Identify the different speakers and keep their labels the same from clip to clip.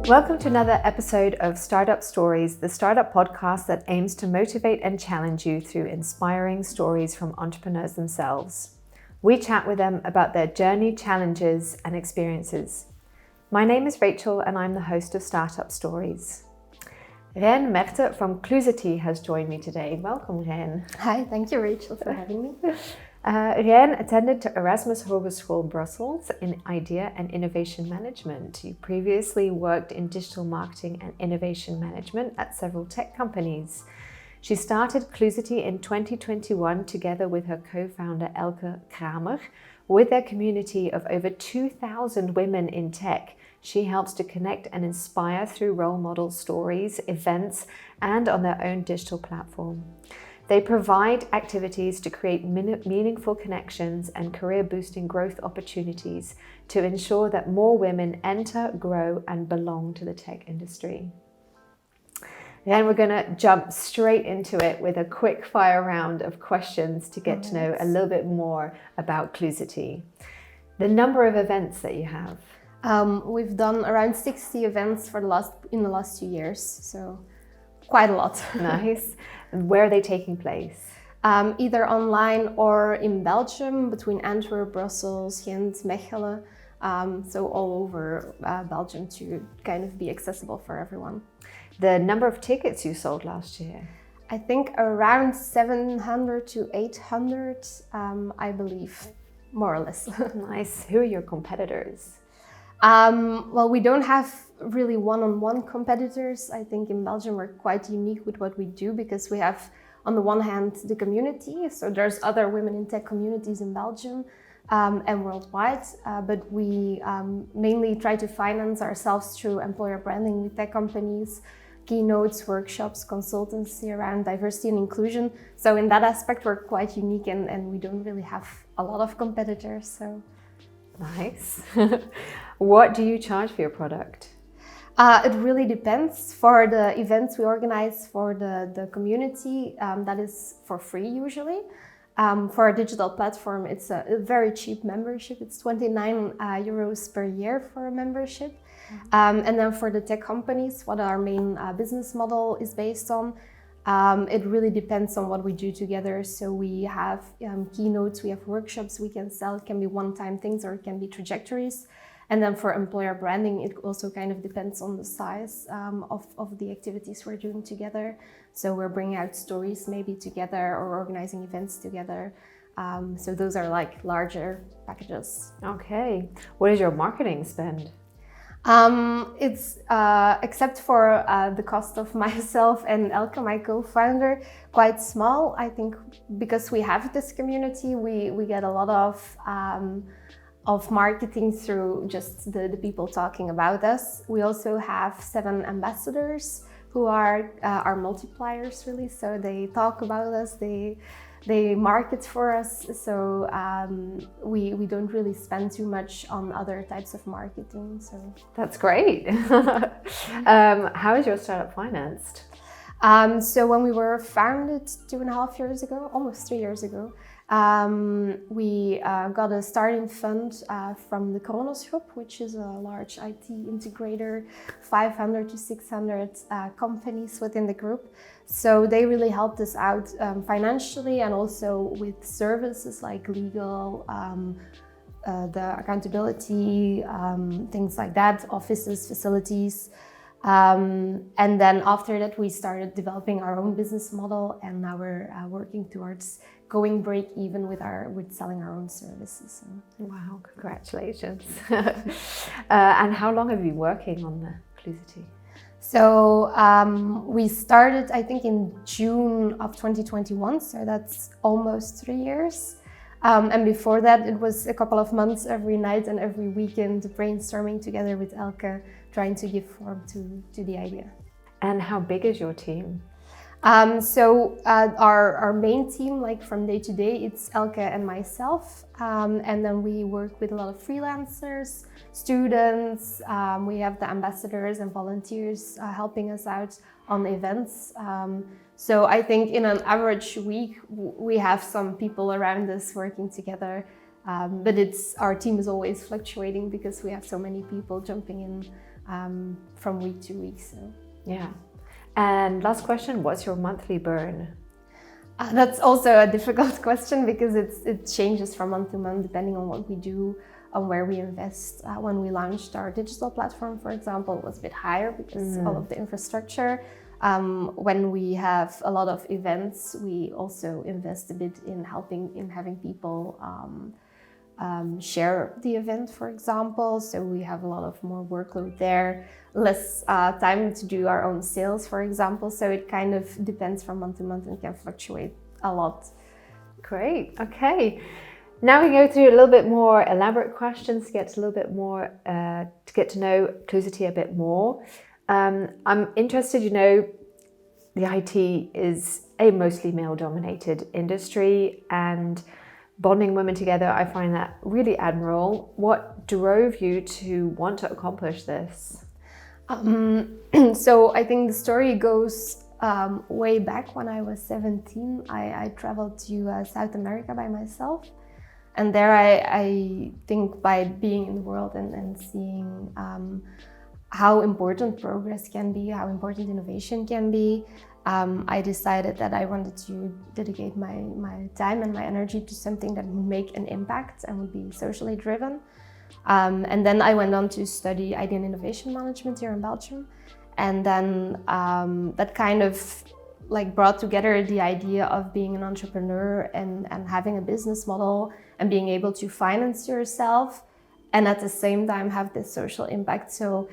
Speaker 1: Welcome to another episode of StartUP Stories, the startup podcast that aims to motivate and challenge you through inspiring stories from entrepreneurs themselves. We chat with them about their journey, challenges, and experiences. My name is Rachel and I'm the host of StartUP Stories. Rein Meirte from Clusity has joined me today. Welcome, Rein.
Speaker 2: Hi, thank you, Rachel, for having me.
Speaker 1: Rein attended to Erasmushogeschool Brussels in Idea and Innovation Management. You previously worked in digital marketing and innovation management at several tech companies. She started Clusity in 2021 together with her co-founder Elke Kraemer. With their community of over 2,000 women in tech, she helps to connect and inspire through role model stories, events, and on their own digital platform. They provide activities to create meaningful connections and career-boosting growth opportunities to ensure that more women enter, grow, and belong to the tech industry. Then we're going to jump straight into it with a quick fire round of questions to get to know a little bit more about Clusity. The number of events that you have?
Speaker 2: We've done around 60 events in the last 2 years, so quite a lot.
Speaker 1: Nice. And where are they taking place?
Speaker 2: Either online or in Belgium, between Antwerp, Brussels, Ghent, Mechelen, so all over Belgium to kind of be accessible for everyone.
Speaker 1: The number of tickets you sold last year?
Speaker 2: I think around 700 to 800, I believe, more or less.
Speaker 1: Nice. Who are your competitors?
Speaker 2: Well, we don't have really one-on-one competitors. I think in Belgium we're quite unique with what we do because we have, on the one hand, the community. So there's other women in tech communities in Belgium and worldwide, but we mainly try to finance ourselves through employer branding with tech companies, keynotes, workshops, consultancy around diversity and inclusion. So in that aspect, we're quite unique and we don't really have a lot of competitors. So.
Speaker 1: Nice. What do you charge for your product?
Speaker 2: It really depends. For the events we organize for the community, that is for free usually. For a digital platform, it's a very cheap membership. It's 29 euros per year for a membership. And then for the tech companies, what our main business model is based on, it really depends on what we do together. So we have keynotes, we have workshops we can sell. It can be one-time things or it can be trajectories. And then for employer branding, it also kind of depends on the size of the activities we're doing together. So we're bringing out stories maybe together or organizing events together. So those are like larger packages.
Speaker 1: Okay. What is your marketing spend?
Speaker 2: It's except for the cost of myself and Elke, my co-founder, quite small. I think because we have this community, we get a lot of marketing through just the people talking about us. We also have 7 ambassadors who are our multipliers really. So they talk about us, they market for us. So we don't really spend too much on other types of marketing. So
Speaker 1: that's great. How is your startup financed?
Speaker 2: So when we were founded 2.5 years ago, almost 3 years ago, we got a starting fund from the Group, which is a large IT integrator, 500 to 600 companies within the group. So they really helped us out financially and also with services like legal, the accountability, things like that, offices, facilities. And then after that, we started developing our own business model, and now we're working towards going break even with selling our own services.
Speaker 1: Wow, congratulations. And how long have you been working on the Clusity?
Speaker 2: So we started, I think, in June of 2021, so that's almost 3 years. And before that, it was a couple of months every night and every weekend brainstorming together with Elke, trying to give form to the idea.
Speaker 1: And how big is your team?
Speaker 2: So our main team, like from day to day, it's Elke and myself. And then we work with a lot of freelancers, students. We have the ambassadors and volunteers helping us out on events. So I think in an average week, we have some people around us working together. But our team is always fluctuating because we have so many people jumping in from week to week. So
Speaker 1: yeah. And last question, what's your monthly burn?
Speaker 2: That's also a difficult question because it changes from month to month depending on what we do, on where we invest. When we launched our digital platform, for example, it was a bit higher because all of the infrastructure. When we have a lot of events, we also invest a bit in having people share the event, for example. So we have a lot of more workload there, less time to do our own sales, for example. So it kind of depends from month to month and can fluctuate a lot.
Speaker 1: Great. Okay. Now we go through a little bit more elaborate questions to get a little bit more to get to know Clusity a bit more. I'm interested, the IT is a mostly male-dominated industry, and bonding women together, I find that really admirable. What drove you to want to accomplish this?
Speaker 2: So I think the story goes way back when I was 17. I traveled to South America by myself. And there I think by being in the world and seeing how important progress can be, how important innovation can be, I decided that I wanted to dedicate my time and my energy to something that would make an impact and would be socially driven. And then I went on to study IT and innovation management here in Belgium. And then that kind of brought together the idea of being an entrepreneur and having a business model and being able to finance yourself and at the same time have this social impact. So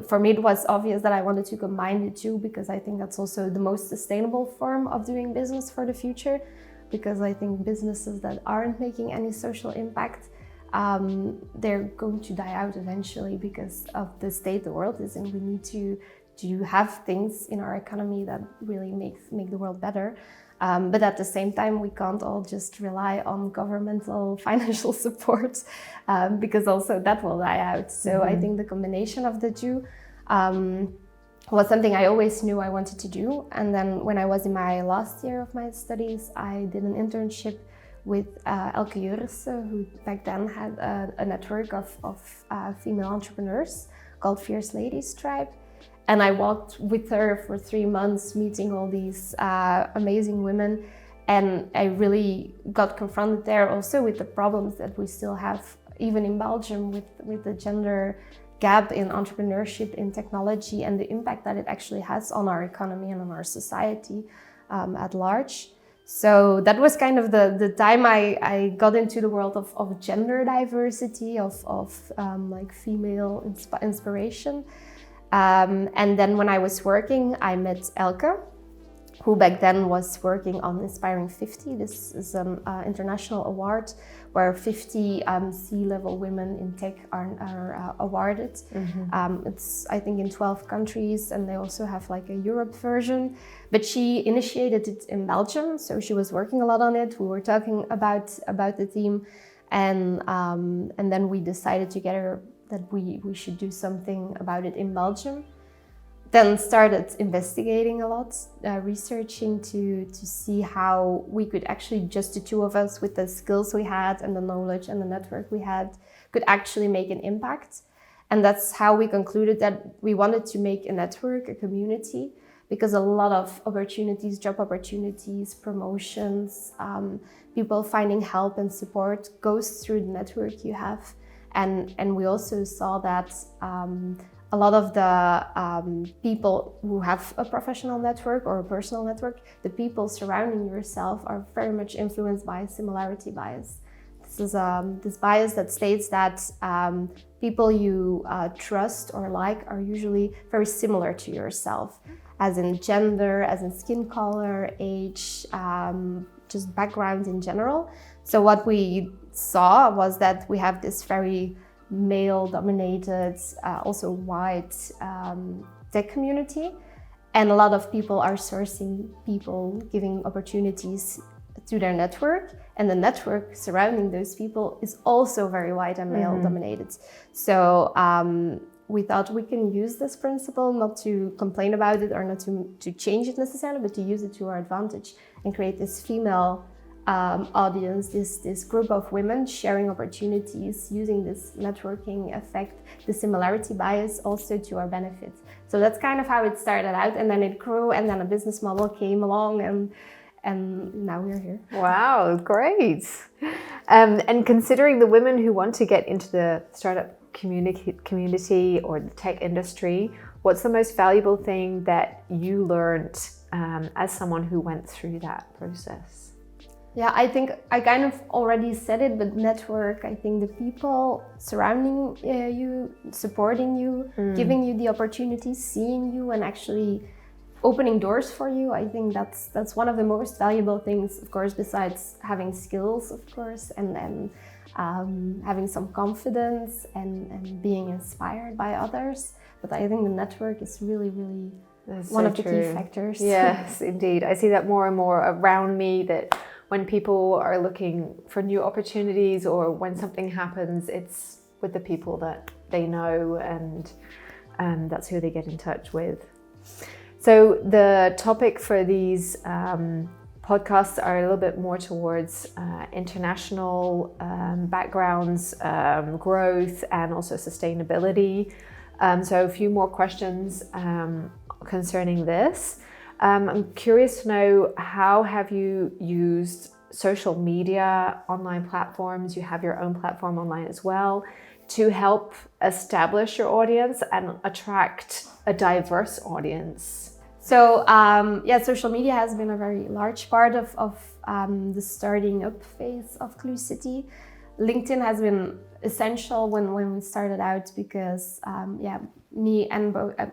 Speaker 2: for me, it was obvious that I wanted to combine the two because I think that's also the most sustainable form of doing business for the future. Because I think businesses that aren't making any social impact, they're going to die out eventually because of the state the world is in. We need to have things in our economy that really make the world better. But at the same time, we can't all just rely on governmental financial support because also that will die out. So I think the combination of the two was something I always knew I wanted to do. And then when I was in my last year of my studies, I did an internship with Elke Kraemer, who back then had a network of female entrepreneurs called Fierce Ladies Tribe. And I walked with her for 3 months, meeting all these amazing women. And I really got confronted there also with the problems that we still have, even in Belgium, with the gender gap in entrepreneurship, in technology, and the impact that it actually has on our economy and on our society at large. So that was kind of the time I got into the world of gender diversity, of female inspiration. And then when I was working, I met Elke, who back then was working on Inspiring 50. This is an international award where 50 C-level women in tech are awarded. It's, I think, in 12 countries, and they also have a Europe version. But she initiated it in Belgium, so she was working a lot on it. We were talking about the theme, and then we decided together that we should do something about it in Belgium. Then started investigating a lot, researching to see how we could actually, just the two of us with the skills we had and the knowledge and the network we had, could actually make an impact. And that's how we concluded that we wanted to make a network, a community, because a lot of opportunities, job opportunities, promotions, people finding help and support goes through the network you have. And we also saw that a lot of the people who have a professional network or a personal network, the people surrounding yourself are very much influenced by similarity bias. This is this bias that states that people you trust or like are usually very similar to yourself, as in gender, as in skin color, age, just background in general. So what we saw was that we have this very male-dominated, also white tech community, and a lot of people are sourcing people, giving opportunities to their network, and the network surrounding those people is also very white and male-dominated. So we thought we can use this principle, not to complain about it or not to change it necessarily, but to use it to our advantage and create this female audience, this group of women sharing opportunities, using this networking effect, the similarity bias also to our benefit. So that's kind of how it started out, and then it grew, and then a business model came along, and now we're here.
Speaker 1: Wow, great. And considering the women who want to get into the startup community or the tech industry, what's the most valuable thing that you learned as someone who went through that process?
Speaker 2: Yeah, I think I kind of already said it, but network, I think the people surrounding you, supporting you, giving you the opportunities, seeing you, and actually opening doors for you, I think that's one of the most valuable things, of course, besides having skills, of course, and having some confidence and being inspired by others. But I think the network is really, really one of the key factors.
Speaker 1: Yes, indeed. I see that more and more around me, that when people are looking for new opportunities or when something happens, it's with the people that they know, and that's who they get in touch with. So the topic for these podcasts are a little bit more towards international backgrounds, growth, and also sustainability. So a few more questions concerning this. I'm curious to know, how have you used social media, online platforms? You have your own platform online as well, to help establish your audience and attract a diverse audience?
Speaker 2: So social media has been a very large part of the starting up phase of Clusity. LinkedIn has been essential when we started out, because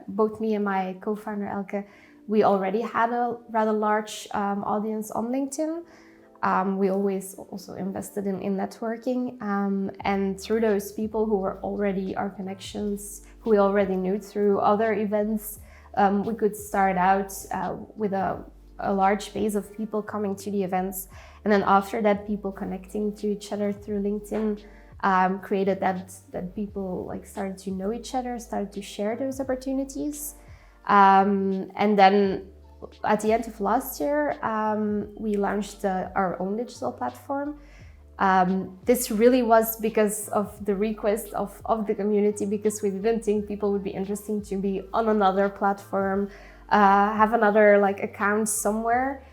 Speaker 2: both me and my co-founder Elke, we already had a rather large audience on LinkedIn. We always also invested in networking, and through those people who were already our connections, who we already knew through other events, we could start out with a large base of people coming to the events. And then after that, people connecting to each other through LinkedIn created that people started to know each other, started to share those opportunities. And then at the end of last year, we launched our own digital platform. This really was because of the request of the community, because we didn't think people would be interested to be on another platform, have another account somewhere.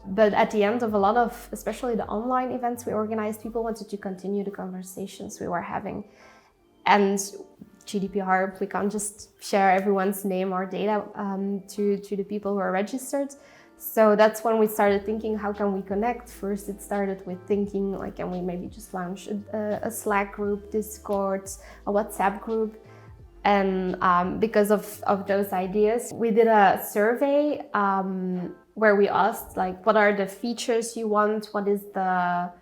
Speaker 2: But at the end of a lot of, especially the online events we organized, people wanted to continue the conversations we were having. And GDPR, we can't just share everyone's name or data to the people who are registered. So that's when we started thinking, how can we connect? First, it started with thinking, can we maybe just launch a Slack group, Discord, a WhatsApp group? And because of those ideas, we did a survey where we asked, what are the features you want? What is the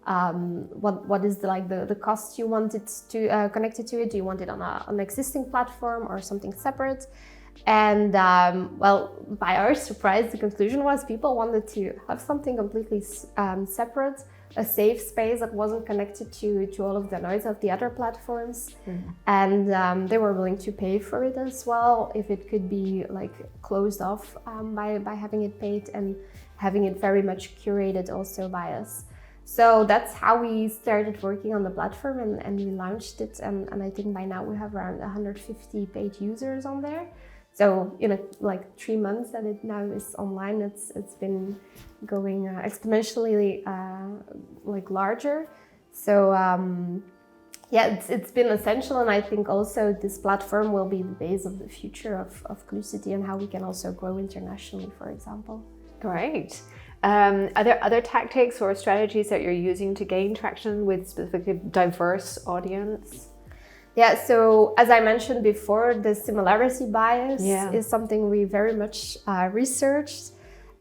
Speaker 2: the cost you want it to connected to it? Do you want it on an existing platform or something separate? And by our surprise, the conclusion was people wanted to have something completely separate, a safe space that wasn't connected to all of the noise of the other platforms. And they were willing to pay for it as well, if it could be closed off by having it paid and having it very much curated also by us. So that's how we started working on the platform, and we launched it. And I think by now we have around 150 paid users on there. So in 3 months that it now is online, it's been going exponentially larger. So it's been essential, and I think also this platform will be the base of the future of Clusity and how we can also grow internationally, for example.
Speaker 1: Great. Are there other tactics or strategies that you're using to gain traction with specifically diverse audience?
Speaker 2: Yeah, so as I mentioned before, the similarity bias is something we very much researched,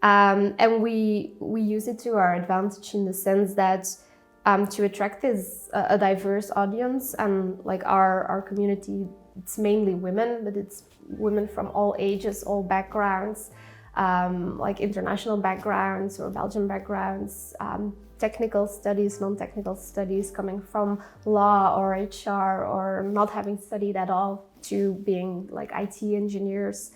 Speaker 2: and we use it to our advantage in the sense that to attract a diverse audience, and our community, it's mainly women, but it's women from all ages, all backgrounds, international backgrounds or Belgian backgrounds, technical studies, non-technical studies, coming from law or HR or not having studied at all, to being IT engineers.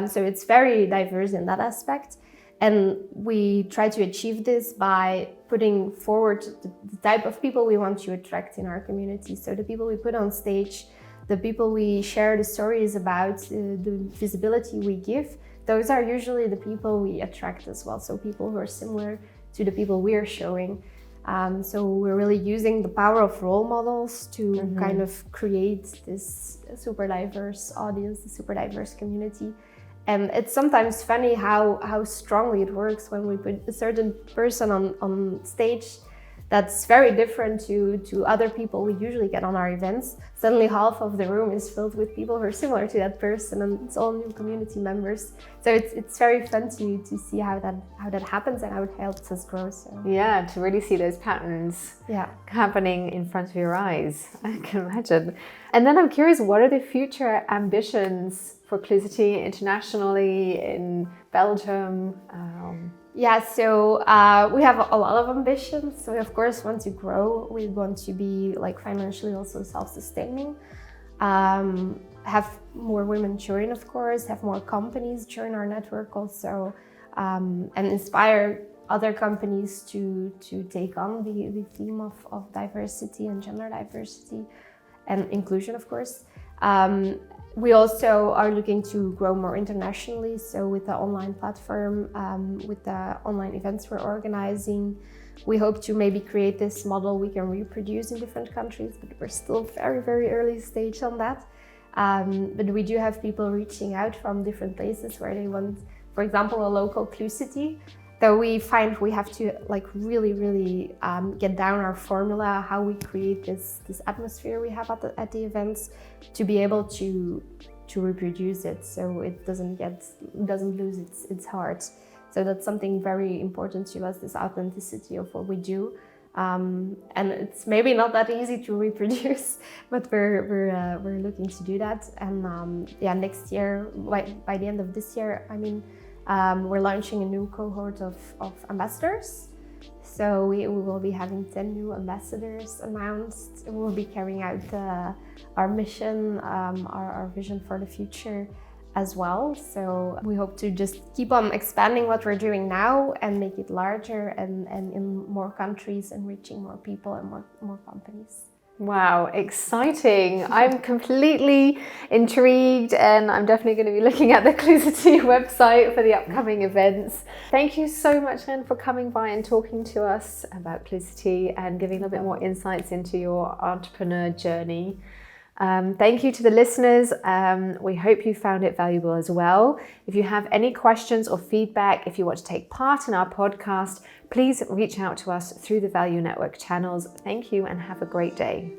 Speaker 2: So it's very diverse in that aspect. And we try to achieve this by putting forward the type of people we want to attract in our community. So the people we put on stage, the people we share the stories about, the visibility we give, those are usually the people we attract as well. So people who are similar to the people we are showing. So we're really using the power of role models to kind of create this super diverse audience, the super diverse community. And it's sometimes funny how strongly it works when we put a certain person on stage that's very different to other people we usually get on our events. Suddenly half of the room is filled with people who are similar to that person, and it's all new community members. So it's very fun to see how that happens and how it helps us grow. So
Speaker 1: yeah, to really see those patterns happening in front of your eyes, I can imagine. And then I'm curious, what are the future ambitions for Clusity internationally, in Belgium?
Speaker 2: So we have a lot of ambitions. So we of course want to grow. We want to be like financially also self-sustaining. Have more women join, of course, have more companies join our network also, and inspire other companies to take on the theme of diversity and gender diversity and inclusion, of course. We also are looking to grow more internationally, so with the online platform, with the online events we're organizing, we hope to maybe create this model we can reproduce in different countries, but we're still very, very early stage on that. But we do have people reaching out from different places where they want, for example, a local Clusity. Though we find we have to like really get down our formula, how we create this atmosphere we have at the events, to be able to reproduce it, so it doesn't lose its heart. So that's something very important to us, this authenticity of what we do, and it's maybe not that easy to reproduce, but we're looking to do that. And next year, by the end of this year, we're launching a new cohort of ambassadors. So we will be having 10 new ambassadors announced. We will be carrying out our mission, our vision for the future as well. So we hope to just keep on expanding what we're doing now and make it larger and in more countries and reaching more people and more companies.
Speaker 1: Wow, exciting. I'm completely intrigued, and I'm definitely going to be looking at the Clusity website for the upcoming events. Thank you so much, Rein, for coming by and talking to us about Clusity and giving a little bit more insights into your entrepreneur journey. Thank you to the listeners. We hope you found it valuable as well. If you have any questions or feedback, if you want to take part in our podcast, please reach out to us through the Value Network channels. Thank you and have a great day.